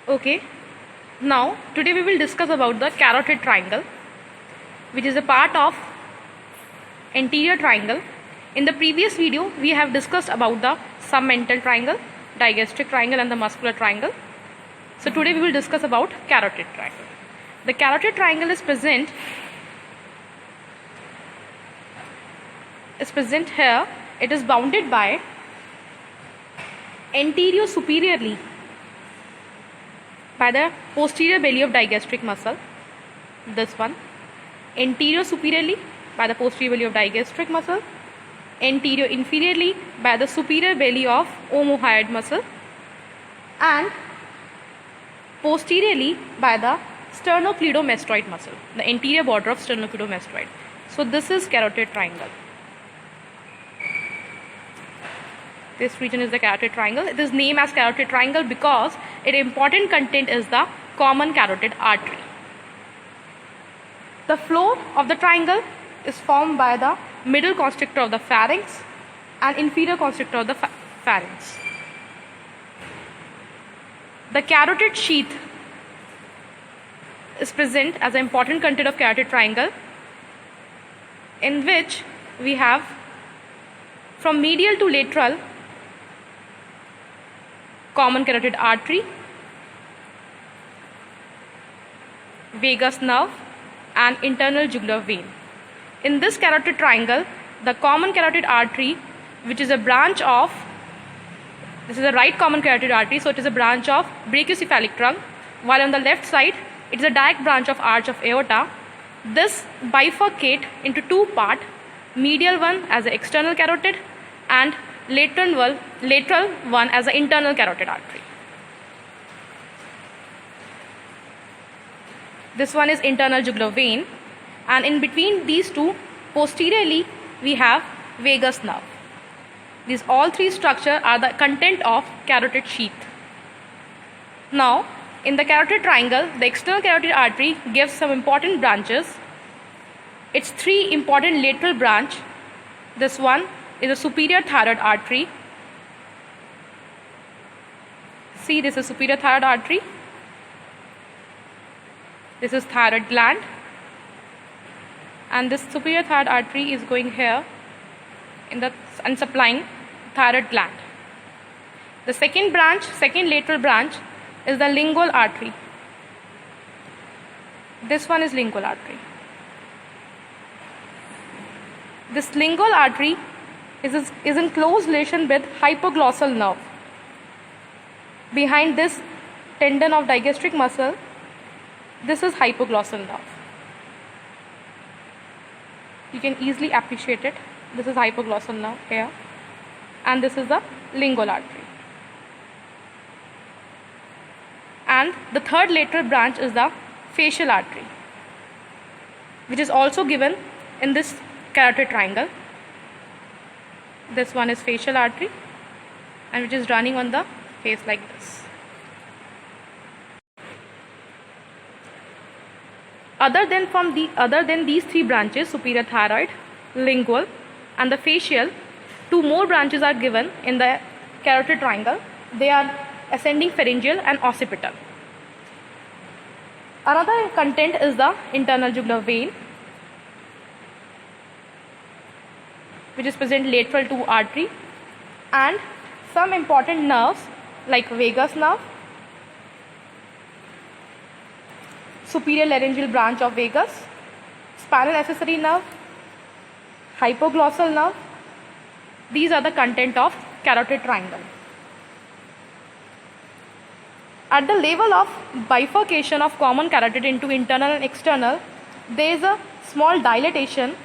Okay, now today we will discuss about the carotid triangle, which is a part of anterior triangle. In the previous video we have discussed about the submental triangle, digastric triangle and the muscular triangle. So today we will discuss about carotid triangle. The carotid triangle is present here. It is bounded by anterior superiorly by the posterior belly of digastric muscle, this one, anterior superiorly by the posterior belly of digastric muscle, anterior inferiorly by the superior belly of omohyoid muscle, and posteriorly by the sternocleidomastoid muscle, the anterior border of sternocleidomastoid. So this is carotid triangle. This region is the carotid triangle. It is named as carotid triangle because its important content is the common carotid artery. The floor of the triangle is formed by the middle constrictor of the pharynx and inferior constrictor of the pharynx. The carotid sheath is present as an important content of carotid triangle, in which we have from medial to lateral common carotid artery, vagus nerve and internal jugular vein. In this carotid triangle, the common carotid artery, which is a branch of, this is the right common carotid artery, so it is a branch of brachiocephalic trunk, while on the left side it is a direct branch of arch of aorta. This bifurcate into two parts, medial one as the external carotid and lateral one as the internal carotid artery. This one is internal jugular vein, and in between these two, posteriorly we have vagus nerve. These all three structures are the content of carotid sheath. Now, in the carotid triangle, the external carotid artery gives some important branches. Its three important lateral branch. This one is a superior thyroid artery. See, this is superior thyroid artery. This is thyroid gland, and this superior thyroid artery is going here and supplying thyroid gland. The second lateral branch is the lingual artery. This one is lingual artery. This lingual artery is in close relation with hypoglossal nerve. Behind this tendon of digastric muscle, this is hypoglossal nerve. You can easily appreciate it. This is hypoglossal nerve here, and this is the lingual artery. And the third lateral branch is the facial artery, which is also given in this carotid triangle. This one is facial artery, and which is running on the face like this. Other than these three branches, superior thyroid, lingual and the facial, two more branches are given in the carotid triangle. They are ascending pharyngeal and occipital. Another content is the internal jugular vein, which is present lateral to artery, and some important nerves like vagus nerve, superior laryngeal branch of vagus, spinal accessory nerve, hypoglossal nerve. These are the content of carotid triangle. At the level of bifurcation of common carotid into internal and external, there is a small dilatation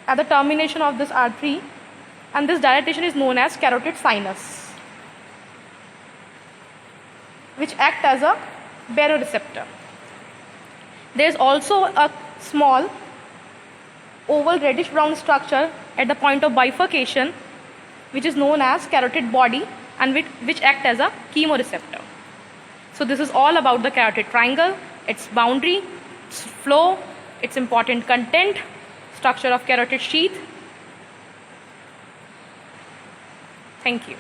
at the termination of this artery, and this dilatation is known as carotid sinus, which acts as a baroreceptor. There is also a small oval reddish brown structure at the point of bifurcation, which is known as carotid body, and which act as a chemoreceptor. So this is all about the carotid triangle, its boundary, its flow, its important content, structure of carotid sheath. Thank you.